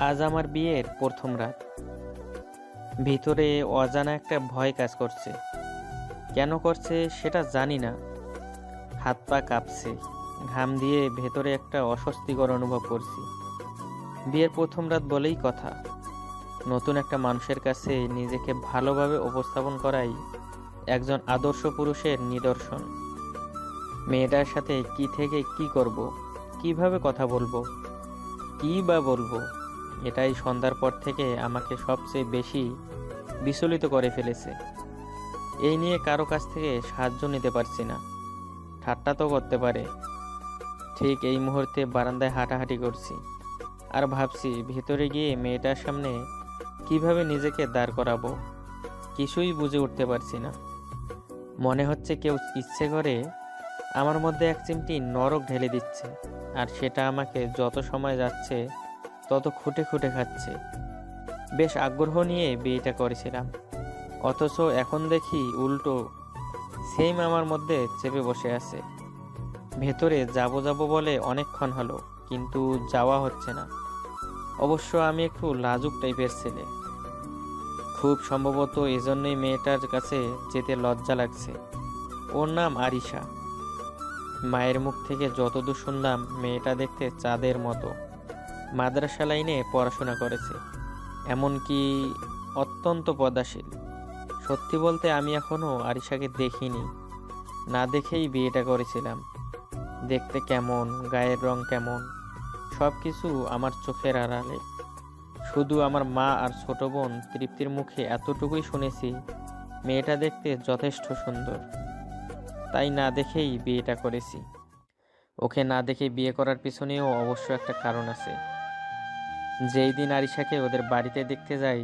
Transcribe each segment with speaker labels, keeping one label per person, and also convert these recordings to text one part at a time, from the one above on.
Speaker 1: আজ আমার বিয়ের প্রথম রাত। ভিতরে অজানা একটা ভয় কাজ করছে। কেন করছে সেটা জানি না। হাত পা কাঁপছে, ঘাম দিয়ে ভেতরে একটা অস্বস্তিকর অনুভব করছি। বিয়ের প্রথম রাত বলেই কথা, নতুন একটা মানুষের কাছে নিজেকে ভালোভাবে উপস্থাপন করাই একজন আদর্শ পুরুষের নিদর্শন। মেয়েটার সাথে কি থেকে কি করব, কিভাবে কথা বলবো, কি বা বলবো, এটাই সন্ধ্যার পর থেকে আমাকে সবচেয়ে বেশি বিচলিত করে ফেলেছে। এই নিয়ে কারো কাছ থেকে সাহায্য নিতে পারছি না। ঠাট্টা তো করতে পারে। ঠিক এই মুহূর্তে বারান্দায় হাঁটাহাঁটি করছি আর ভাবছি ভিতরে গিয়ে মেয়েটার সামনে কিভাবে নিজেকে দাঁড় করাবো। কিছুই বুঝে উঠতে পারছি না। মনে হচ্ছে কেউ ইচ্ছে করে আমার মধ্যে এক চিমটি নরক ঢেলে দিচ্ছে, আর সেটা আমাকে যত সময় যাচ্ছে তত খুঁটে খুঁটে খাচ্ছে। বেশ আগ্রহ নিয়ে বিয়েটা করেছিলাম, অথচ এখন দেখি উল্টো সেম আমার মধ্যে চেপে বসে আছে। ভেতরে যাবো যাবো বলে অনেকক্ষণ হলো, কিন্তু যাওয়া হচ্ছে না। অবশ্য আমি একটু লাজুক টাইপের ছেলে, খুব সম্ভবত এজন্যই মেয়েটার কাছে যেতে লজ্জা লাগছে। ওর নাম আরিশা। মায়ের মুখ থেকে যতদূর শুনলাম মেয়েটা দেখতে চাঁদের মতো। মাদ্রাসা লাইনে পড়াশোনা করেছে, এমনকি অত্যন্ত পদ্মাশীল। সত্যি বলতে আমি এখনো আরিশাকে দেখিনি, না দেখেই বিয়েটা করেছিলাম। দেখতে কেমন, গায়ের রং কেমন, সব কিছু আমার চোখের আড়ালে। শুধু আমার মা আর ছোট বোন তৃপ্তির মুখে এতটুকুই শুনেছি, মেয়েটা দেখতে যথেষ্ট সুন্দর, তাই না দেখেই বিয়েটা করেছি। ওকে না দেখে বিয়ে করার পিছনেও অবশ্য একটা কারণ আছে। যেই দিন আরিশাকে ওদের বাড়িতে দেখতে যাই,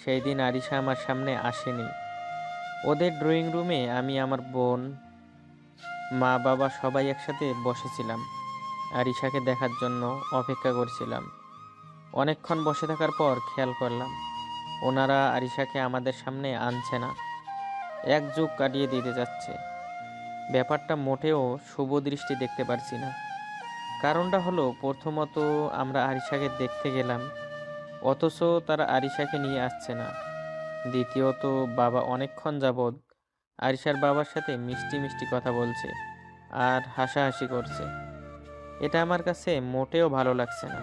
Speaker 1: সেই দিন আরিশা আমার সামনে আসেনি। ওদের ড্রয়িং রুমে আমি, আমার বোন, মা, বাবা সবাই একসাথে বসেছিলাম। আরিশাকে দেখার জন্য অপেক্ষা করছিলাম। অনেকক্ষণ বসে থাকার পর খেয়াল করলাম ওনারা আরিশাকে আমাদের সামনে আনছে না, এক যুগ কাটিয়ে দিতে যাচ্ছে। ব্যাপারটা মোটেও শুভ দৃষ্টি দেখতে পারছি না। কারণটা হলো, প্রথমত আমরা আরিশাকে দেখতে গেলাম, অথচ তারা আরিশাকে নিয়ে আসছে না। দ্বিতীয়ত বাবা অনেকক্ষণ যাবৎ আরিশার বাবার সাথে মিষ্টি মিষ্টি কথা বলছে আর হাসাহাসি করছে। এটা আমার কাছে মোটেও ভালো লাগছে না।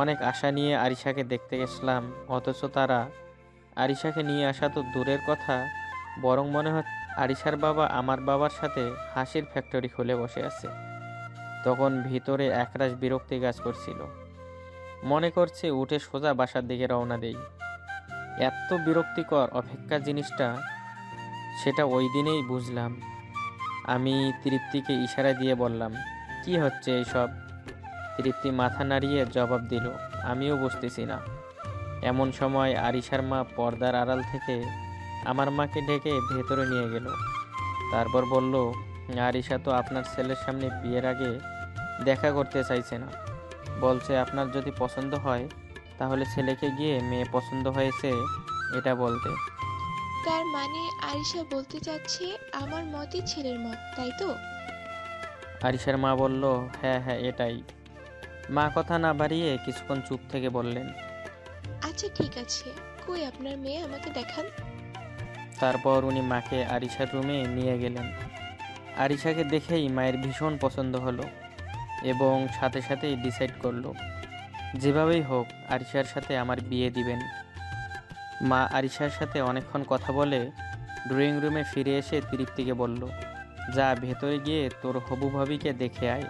Speaker 1: অনেক আশা নিয়ে আরিশাকে দেখতে গেছিলাম, অথচ তারা আরিশাকে নিয়ে আসা তো দূরের কথা, বরং মনে হয় আরিশার বাবা আমার বাবার সাথে হাসির ফ্যাক্টরি খুলে বসে আছে। তখন ভিতরে একরাশ বিরক্তি কাজ করছিল। মনে করছে উঠে সোজা বাসার দিকে রওনা দেই। এত বিরক্তিকর অপেক্ষা জিনিসটা, সেটা ওই দিনেই বুঝলাম। আমি তৃপ্তিকে ইশারা দিয়ে বললাম, কি হচ্ছে এইসব? তৃপ্তি মাথা নাড়িয়ে জবাব দিল, আমিও বুঝতেছি না। এমন সময় আরিশার মা পর্দার আড়াল থেকে আমার মাকে ডেকে ভেতরে নিয়ে গেল। তারপর বলল, আরিশা তো আপনার ছেলের সামনে বিয়ের আগে দেখা করতে চাইছে না। বলছে আপনার যদি পছন্দ হয় তাহলে ছেলেকে গিয়ে মেয়ে পছন্দ হয়েছে এটা বলতে।
Speaker 2: তার মানে আরিশা বলতে চাচ্ছে আমার মতই ছেলের মত, তাই তো?
Speaker 1: আরিশার মা বলল, হ্যাঁ হ্যাঁ এটাই। মা কথা না বাড়িয়ে কিছুক্ষণ চুপ থেকে বললেন,
Speaker 2: আচ্ছা ঠিক আছে, কই আপনার মেয়ে, আমাকে দেখান।
Speaker 1: তারপর উনি মাকে আরিশার রুমে নিয়ে গেলেন। আরিশাকে দেখেই মায়ের ভীষণ পছন্দ হলো এবং সাথে সাথেই ডিসাইড করলো যেভাবেই হোক আরিশার সাথে আমার বিয়ে দিবেন। মা আরিশার সাথে অনেকক্ষণ কথা বলে ড্রয়িং রুমে ফিরে এসে তৃপ্তিকে বলল, যা ভেতরে গিয়ে তোর হবু ভাবিকে দেখে আয়।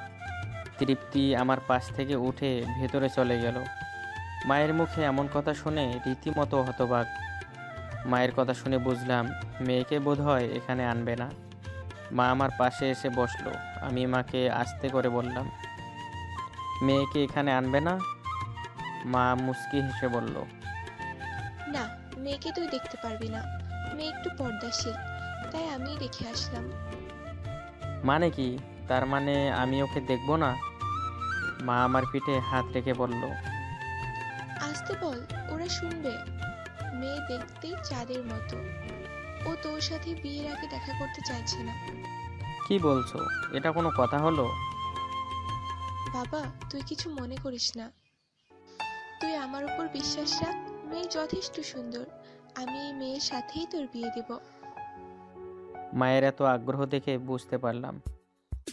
Speaker 1: তৃপ্তি আমার পাশ থেকে উঠে ভেতরে চলে গেল। মায়ের মুখে এমন কথা শুনে রীতিমতো হতবাক। মায়ের কথা শুনে বুঝলাম মেয়েকে বোধহয় এখানে আনবে না। মা আমার পাশে এসে বসলো। আমি মাকে আস্তে করে বললাম, মেয়েকে এখানে আনবে না? মা মুচকি হেসে বলল,
Speaker 2: না, মেয়েকে তুই দেখতে পারবি না, মেয়ে একটু পর্দাশীল, তাই আমি রেখে আসলাম।
Speaker 1: মানে কি? তার মানে আমি ওকে দেখবো না? মা আমার পিঠে হাত রেখে বলল,
Speaker 2: আসতে বল, ওরা শুনবে। মেয়ে দেখতে চাঁদের মতো, ও তোর সাথে বিয়ের আগে দেখা করতে চাইছে না।
Speaker 1: কি বলছো? এটা কোনো কথা হলো?
Speaker 2: বাবা, তুই কিছু মনে করিস না। তুই আমার উপর বিশ্বাস রাখ, মেয়ে যথেষ্ট সুন্দর। আমি এই মেয়ের সাথেই তোর বিয়ে দেব।
Speaker 1: মায়ের এত আগ্রহ দেখে বুঝতে পারলাম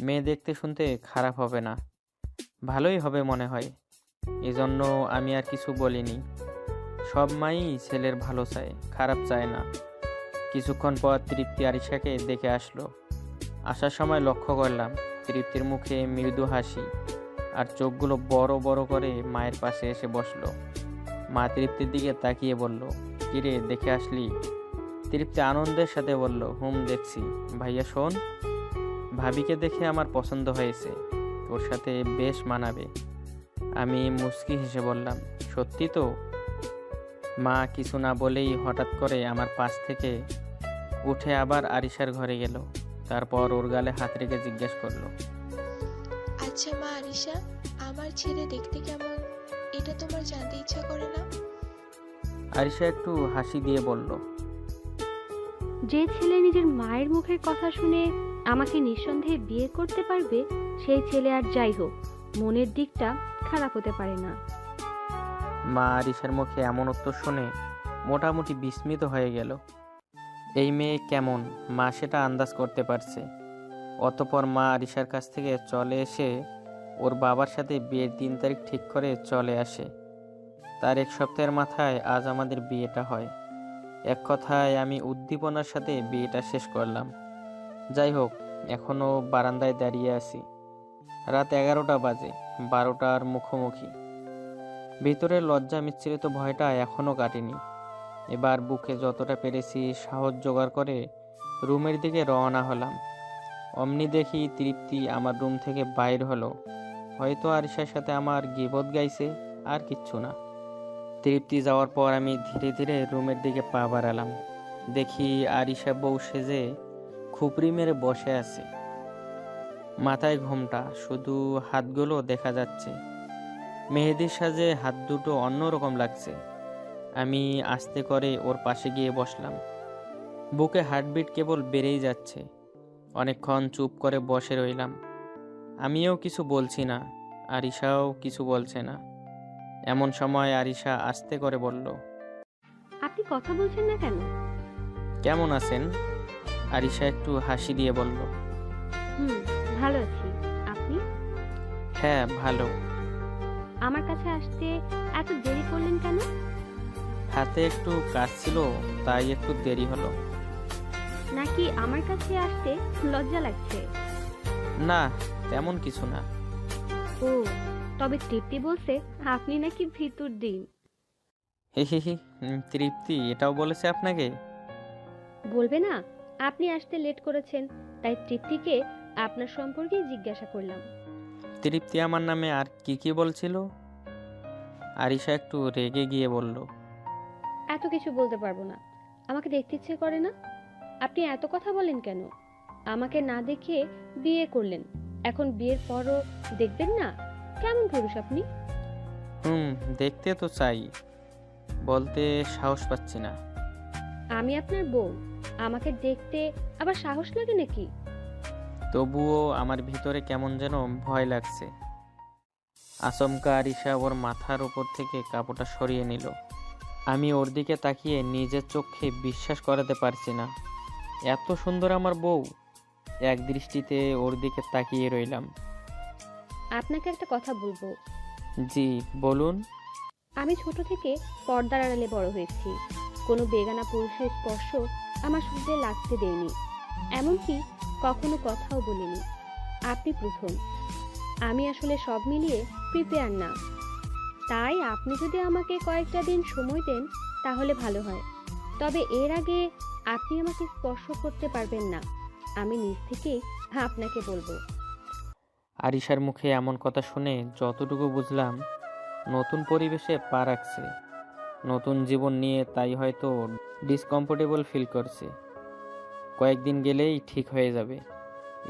Speaker 1: মেয়ে দেখতে শুনতে খারাপ হবে না, ভালোই হবে মনে হয়। এজন্য আমি আর কিছু বলিনি। সব মাই ছেলের ভালো চায়, খারাপ চায় না। কিছুক্ষণ পর তৃপ্তি আরিশাকে দেখে আসলো। আসার সময় লক্ষ্য করলাম তৃপ্তির মুখে মৃদু হাসি, আর চোখগুলো বড় বড় করে মায়ের পাশে এসে বসলো। মা তৃপ্তির দিকে তাকিয়ে বলল, কিরে দেখে আসলি? তৃপ্তি আনন্দের সাথে বলল, দেখছি। ভাইয়া শোন, ভাবিকে দেখে আমার পছন্দ হয়েছে, ওর সাথে বেশ মানাবে। আমি মুচকি হেসে বললাম, সত্যি তো? মা কিছু না বলেই হঠাৎ করে আমার পাশ থেকে উঠে আবার আরিশার ঘরে গেল। তারপর ওর গালে হাত রেখে জিজ্ঞেস করলো,
Speaker 2: আচ্ছা মা আরিশা, আমার ছেলে দেখতে কেমন, এটা তোমার জানতে ইচ্ছা করে না?
Speaker 1: আরিশা একটু হাসি দিয়ে বলল,
Speaker 3: যে ছেলে নিজের মায়ের মুখের কথা শুনে আমাকে নিঃসন্দেহে বিয়ে করতে পারবে, সেই ছেলে আর যাই হোক মনের দিকটা খারাপ হতে পারে না।
Speaker 1: মা আরিশার মুখে এমন উত্তর শুনে মোটামুটি বিস্মিত হয়ে গেল। এই মেয়ে কেমন মা সেটা আন্দাজ করতে পারছে। অতঃপর মা আরিশার কাছ থেকে চলে এসে ওর বাবার সাথে বিয়ের 3 তারিখ ঠিক করে চলে আসে। তার 1 সপ্তাহের মাথায় আজ আমাদের বিয়েটা হয়। এক কথায় আমি উদ্দীপনার সাথে বিয়েটা শেষ করলাম। যাই হোক, এখনো বারান্দায় দাঁড়িয়ে আছি। রাত 11টা বাজে, 12টার মুখোমুখি। ভিতরের লজ্জা মিশ্রিত ভয়টা এখনো কাটেনি। এবার বুকে যতটা পেরেছি সাহস জোগাড় করে রুমের দিকে রওনা হলাম। অমনি দেখি তৃপ্তি আমার রুম থেকে বাইর হলো। হয়তো আরিশার সাথে আমার গীবত গাইছে, আর কিচ্ছু না। তৃপ্তি যাওয়ার পর আমি ধীরে ধীরে রুমের দিকে পা বাড়ালাম। দেখি আরিশা বউ সেজে খুপড়ি মেরে বসে আছে, মাথায় ঘোমটা, শুধু হাতগুলো দেখা যাচ্ছে। মেহেদির সাজে হাত দুটো অন্যরকম লাগছে। আমি আস্তে করে ওর পাশে গিয়ে বসলাম। বুকে হার্টবিট কেবল বেড়েই যাচ্ছে। অনেকক্ষণ চুপ করে বসে রইলাম। আমিও কিছু বলছি না, আরিশাও কিছু বলছে না। এমন সময় আরিশা আস্তে করে বলল,
Speaker 3: আপনি কথা বলছেন না কেন?
Speaker 1: কেমন আছেন? আরিশা একটু হাসি দিয়ে বলল,
Speaker 3: ভালো আছি। আপনি?
Speaker 1: হ্যাঁ ভালো।
Speaker 3: আমার কাছে আসতে এত দেরি করলেন কেন?
Speaker 1: হাতে একটু কাজ ছিল, তাই একটু দেরি হলো।
Speaker 3: নাকি আমার কাছে আসতে লজ্জা লাগছে?
Speaker 1: না, তেমন কিছু না।
Speaker 3: ও, তবে তৃপ্তি বলছে আপনি নাকি ভিতর দিন।
Speaker 1: হি হি হি, তৃপ্তি এটাও বলেছে আপনাকে?
Speaker 3: বলবে না? আপনি আসতে লেট করেছেন, তাই তৃপ্তিকে আপনার সম্পর্কে জিজ্ঞাসা করলাম।
Speaker 1: তৃপ্তি আমার নামে আর কি কি বলছিল? আরিশা একটু রেগে গিয়ে বলল,
Speaker 3: এত কিছু বলতে পারবো না। আমাকে দেখতে ইচ্ছে করে না? আপনি এত কথা বলেন কেন? আমাকে না দেখে বিয়ে করলেন, এখন বিয়ের পরও দেখবেন না? কেমন পুরুষ আপনি?
Speaker 1: দেখতে তো চাই, বলতে সাহস পাচ্ছি না।
Speaker 3: আমি আপনার বউ, আমাকে দেখতে আবার সাহস লাগে নাকি?
Speaker 1: তবুও আমার ভিতরে কেমন যেন ভয় লাগছে। আচমকা আরিশা ওর মাথার উপর থেকে কাপড়টা সরিয়ে নিল। আমি ওর দিকে তাকিয়ে নিজের চোখে বিশ্বাস করাতে পারছি না। এত সুন্দর আমার বউ! এক দৃষ্টিতে ওর দিকে তাকিয়ে রইলাম।
Speaker 3: আপনাকে একটা কথা বলবো।
Speaker 1: জি বলুন।
Speaker 3: আমি ছোট থেকে পর্দার আড়ালে বড় হয়েছি। কোনো বেগানা পুরুষের স্পর্শ আমার শরীরে লাগতে দেয়নি, এমনকি কখনো কথাও বলিনি। আপনি প্রথম। আমি আসলে সব মিলিয়ে প্রিপেয়ার না, তাই আপনি যদি আমাকে কয়েকটা দিন সময় দেন তাহলে ভালো হয়। তবে এর আগে আপনি আমাকে স্পর্শ করতে পারবেন না, আমি নিজ থেকেই আপনাকে বলবো।
Speaker 1: আরিশার মুখে এমন কথা শুনে যতটুকু বুঝলাম, নতুন পরিবেশে পা রাখছে, নতুন জীবন নিয়ে, তাই হয়তো ডিসকমফোর্টেবল ফিল করছে। কয়েকদিন গেলেই ঠিক হয়ে যাবে,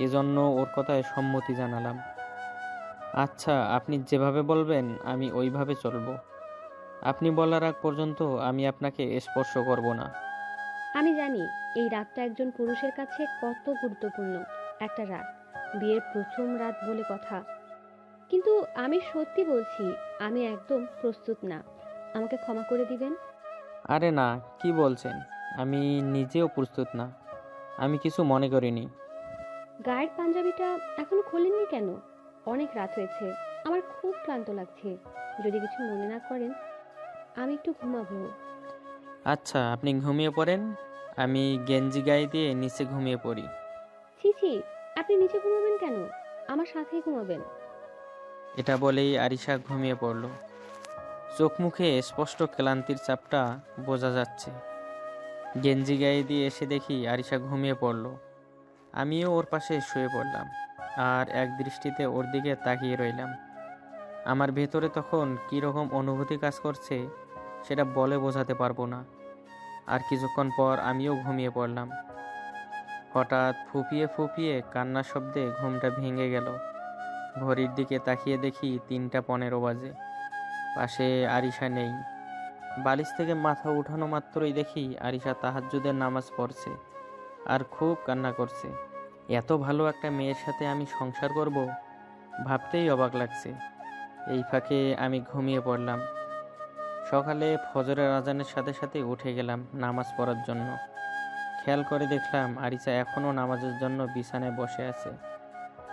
Speaker 1: এজন্য ওর কথায় সম্মতি জানালাম। আচ্ছা, আপনি যেভাবে বলবেন আমি ওইভাবে চলবো। আপনি বলার আগ পর্যন্ত আমি আপনাকে স্পর্শ করব না।
Speaker 3: আমি জানি এই রাতটা একজন পুরুষের কাছে কত গুরুত্বপূর্ণ একটা রাত, বিয়ের প্রথম রাত বলে কথা। কিন্তু আমি সত্যি বলছি, আমি একদম প্রস্তুত না। আমাকে ক্ষমা করে দিবেন।
Speaker 1: আরে না, কি বলছেন? আমি নিজেও প্রস্তুত না। আমি কিছু মনে করিনি।
Speaker 3: গায়ের পাঞ্জাবিটা এখনো খোলেননি কেন? অনেক রাত হয়েছে, আমার খুব ক্লান্ত লাগছে। যদি কিছু মনে না করেন, আমি একটু ঘুমাবো।
Speaker 1: আচ্ছা, আপনি ঘুমিয়ে পড়েন। আমি গেঞ্জি গায়ে দিয়ে নিচে ঘুমিয়ে পড়ি।
Speaker 3: ছি ছি, আপনি নিচে ঘুমাবেন কেন? আমার সাথেই ঘুমাবেন।
Speaker 1: এটা বলেই আরিশা ঘুমিয়ে পড়ল। চোখ মুখে স্পষ্ট ক্লান্তির চাপটা বোঝা যাচ্ছে। গেঞ্জি গায়ে দিয়ে এসে দেখি আরিশা ঘুমিয়ে পড়ল। আমিও ওর পাশে শুয়ে পড়লাম আর এক দৃষ্টিতে ওর দিকে তাকিয়ে রইলাম। আমার ভেতরে তখন কীরকম অনুভূতি কাজ করছে সেটা বলে বোঝাতে পারবো না। আর কিছুক্ষণ পর আমিও ঘুমিয়ে পড়লাম। হঠাৎ ফুঁপিয়ে ফুঁপিয়ে কান্নার শব্দে ঘুমটা ভেঙে গেল। ঘড়ির দিকে তাকিয়ে দেখি 3টা 15 বাজে। পাশে আরিশা নেই। বালিশ থেকে মাথা উঠানো মাত্রই দেখি আরিশা তাহাজ্জুদের নামাজ পড়ছে আর খুব কান্না করছে। এত ভালো একটা মেয়ের সাথে আমি সংসার করব ভাবতেই অবাক লাগছে। এই ফাঁকে আমি ঘুমিয়ে পড়লাম। সকালে ফজরের আজানের সাথে সাথে উঠে গেলাম নামাজ পড়ার জন্য। খেয়াল করে দেখলাম আরিশা এখনও নামাজের জন্য বিছানায় বসে আছে।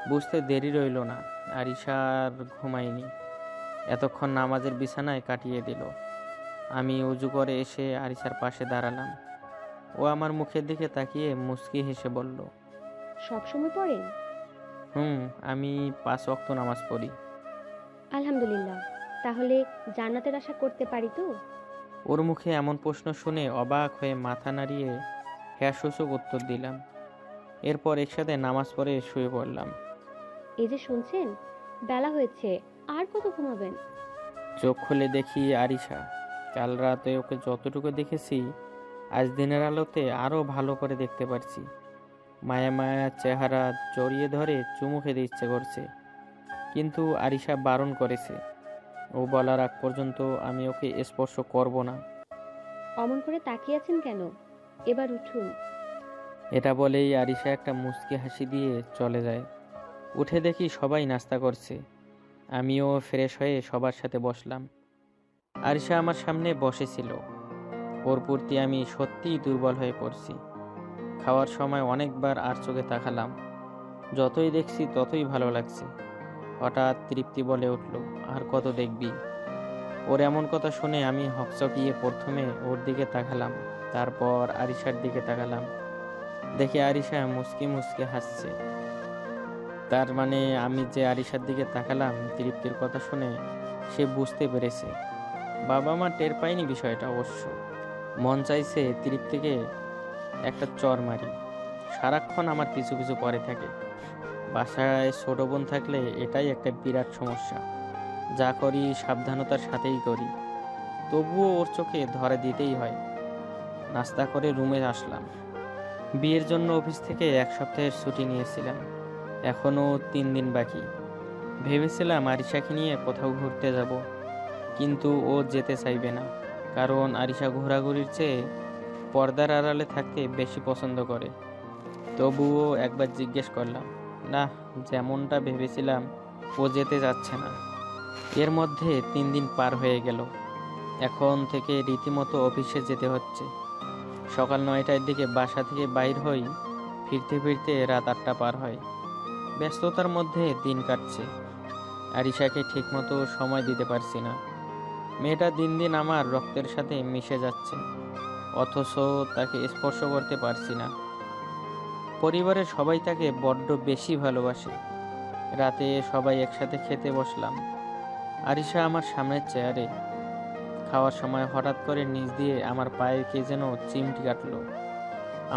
Speaker 1: বুঝতে দেরি রইল না, আরিশা আর ঘুমায়নি। এতক্ষণ নামাজের বিছানায় কাটিয়ে দিল। আমি উজু করে এসে আরিশার পাশে দাঁড়ালাম। ও আমার মুখের দিকে তাকিয়ে মুচকি হেসে বলল,
Speaker 3: সবসময় পড়েন?
Speaker 1: আমি 5 ওয়াক্ত নামাজ পড়ি।
Speaker 3: আলহামদুলিল্লাহ। তাহলে জান্নাতের আশা করতে পারি তো?
Speaker 1: ওর মুখে এমন প্রশ্ন শুনে অবাক হয়ে মাথা নাড়িয়ে হ্যাঁ সূচক উত্তর দিলাম। এরপর একসাথে নামাজ পড়ে শুয়ে পড়লাম।
Speaker 3: এই যে শুনছেন, বেলা হয়েছে, আর কত ঘুমাবেন?
Speaker 1: চোখ খুলে দেখি আরিশা। কাল রাতে ওকে যতটুকু দেখেছি আজ দিনের আলোতে আরও ভালো করে দেখতে পারছি। মায়া মায়া চেহারা, জড়িয়ে ধরে চুমু খেতে ইচ্ছে করছে, কিন্তু আরিশা বারণ করেছে। ও বলার আগ পর্যন্ত আমি ওকে স্পর্শ করব না।
Speaker 3: অমন করে তাকিয়ে আছেন কেন? এবার উঠুন।
Speaker 1: এটা বলেই আরিশা একটা মুচকি হাসি দিয়ে চলে যায়। উঠে দেখি সবাই নাস্তা করছে। আমিও ফ্রেশ হয়ে সবার সাথে বসলাম। আরিশা আমার সামনে বসেছিল। ওর প্রতি আমি সত্যিই দুর্বল হয়ে পড়ছি। খাওয়ার সময় অনেকবার আর চোখে তাকালাম। যতই দেখছি ততই ভালো লাগছে। হঠাৎ তৃপ্তি বলে উঠল, আর কত দেখবি? ওর এমন কথা শুনে আমি হকচকিয়ে প্রথমে ওর দিকে তাকালাম, তারপর আরিশার দিকে তাকালাম। দেখি আরিশা মুচকি মুচকি হাসছে। তার মানে আমি যে আরিশার দিকে তাকালাম তৃপ্তির কথা শুনে সে বুঝতে পেরেছে। বাবা মা টের পায়নি বিষয়টা অবশ্য। মন চাইছে তৃপ্তিকে একটা চর মারি। সারাক্ষণ আমার পিছু পিছু পড়ে থাকে। বাসায় ছোট বোন থাকলে এটাই একটা বিরাট সমস্যা। যা করি সাবধানতার সাথেই করি, তবুও ওর চোখে ধরা দিতেই হয়। নাস্তা করে রুমে আসলাম। বিয়ের জন্য অফিস থেকে 1 সপ্তাহের ছুটি নিয়েছিলাম। এখনও 3 দিন বাকি। ভেবেছিলাম আরিশাকে নিয়ে কোথাও ঘুরতে যাব, কিন্তু ও যেতে চাইবে না। কারণ আরিশা ঘোরাঘুরির চেয়ে পর্দার আড়ালে থাকতে বেশি পছন্দ করে। তবুও একবার জিজ্ঞেস করলাম, না, যেমনটা ভেবেছিলাম ও যেতে যাচ্ছে না। এর মধ্যে 3 দিন পার হয়ে গেল। এখন থেকে রীতিমতো অফিসে যেতে হচ্ছে। সকাল 9টার দিকে বাসা থেকে বাইর হই, ফিরতে ফিরতে রাত 8টা পার হয়। ব্যস্ততার মধ্যে দিন কাটছে। আরিশাকে ঠিকমতো সময় দিতে পারছি না। মেয়েটা দিন দিন আমার রক্তের সাথে মিশে যাচ্ছে, অথচ তাকে স্পর্শ করতে পারছি না। পরিবারের সবাই তাকে বড্ড বেশি ভালোবাসে। রাতে সবাই একসাথে খেতে বসলাম। আরিশা আমার সামনের চেয়ারে। খাওয়ার সময় হঠাৎ করে নিচ দিয়ে আমার পায়ে কে যেন চিমটি কাটলো।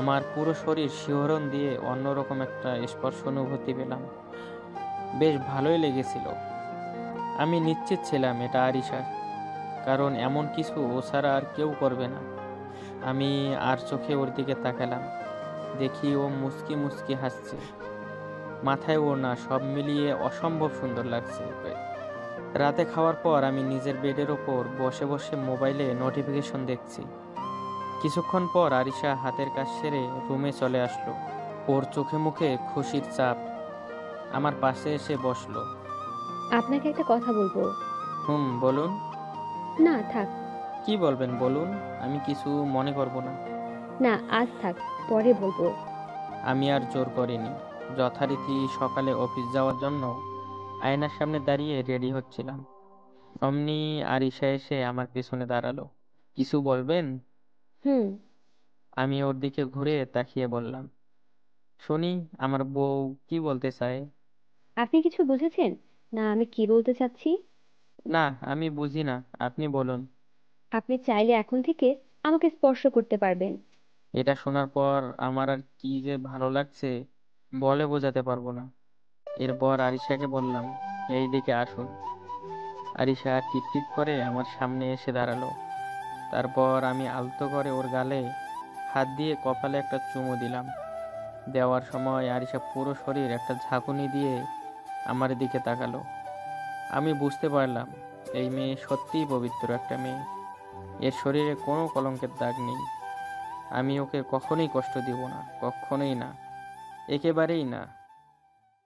Speaker 1: আমার পুরো শরীর শিহরণ দিয়ে অন্যরকম একটা স্পর্শ অনুভূতি পেলাম। বেশ ভালোই লেগেছিল। আমি নিশ্চিত ছিলাম এটা আরিশা, কারণ এমন কিছু ও ছাড়া আর কেউ করবে না। আমি আর চোখে ওর দিকে তাকালাম। দেখি ও মুচকি মুচকি হাসছে। মাথায় ওড়না, সব মিলিয়ে অসম্ভব সুন্দর লাগছে। রাতে খাওয়ার পর আমি নিজের বেডের ওপর বসে বসে মোবাইলে নোটিফিকেশন দেখছি। কিছুক্ষণ পর আরিশা হাতের কাজ সেরে রুমে চলে আসলো। ওর চোখে মুখে খুশির চাপ। আমার পাশে এসে বসলো।
Speaker 3: আপনাকে একটা কথা বলবো।
Speaker 1: বলুন।
Speaker 3: না থাক।
Speaker 1: কি বলবেন বলুন, আমি কিছু মনে করব না।
Speaker 3: না আজ থাক, পরে বলবো।
Speaker 1: আমি আর জোর করিনি। যথারীতি সকালে অফিস যাওয়ার জন্য আয়নার সামনে দাঁড়িয়ে রেডি হচ্ছিলাম। অমনি আরিশা এসে আমার পিছনে দাঁড়ালো। কিছু বলবেন?
Speaker 3: হুম।
Speaker 1: আমি ওর দিকে ঘুরে তাকিয়ে বললাম, শুনি আমার বউ কি বলতে চায়।
Speaker 3: আপনি কিছু বুঝেছেন? না আমি কি বলতে চাচ্ছি?
Speaker 1: না, আমি বুঝি না, আপনি বলুন।
Speaker 3: আপনি চাইলে এখন থেকে আমাকে স্পর্শ করতে পারবেন।
Speaker 1: এটা শোনার পর আমার আর কি যে ভালো লাগছে বলে বোঝাতে পারবো না। এরপর আরিশাকে বললাম, এই দিকে আসুন। আরিশা টিকটিক করে আমার সামনে এসে দাঁড়ালো। তারপর আমি আলতো করে ওর গালে হাত দিয়ে কপালে একটা চুমু দিলাম। দেওয়ার সময় আরিশা পুরো শরীর একটা ঝাঁকুনি দিয়ে আমার দিকে তাকালো। আমি বুঝতে পারলাম এই মেয়ে সত্যিই পবিত্র একটা মেয়ে। এর শরীরে কোনো কলঙ্কের দাগ নেই। আমি ওকে কখনোই কষ্ট দিব না, কখনোই না, একেবারেই না।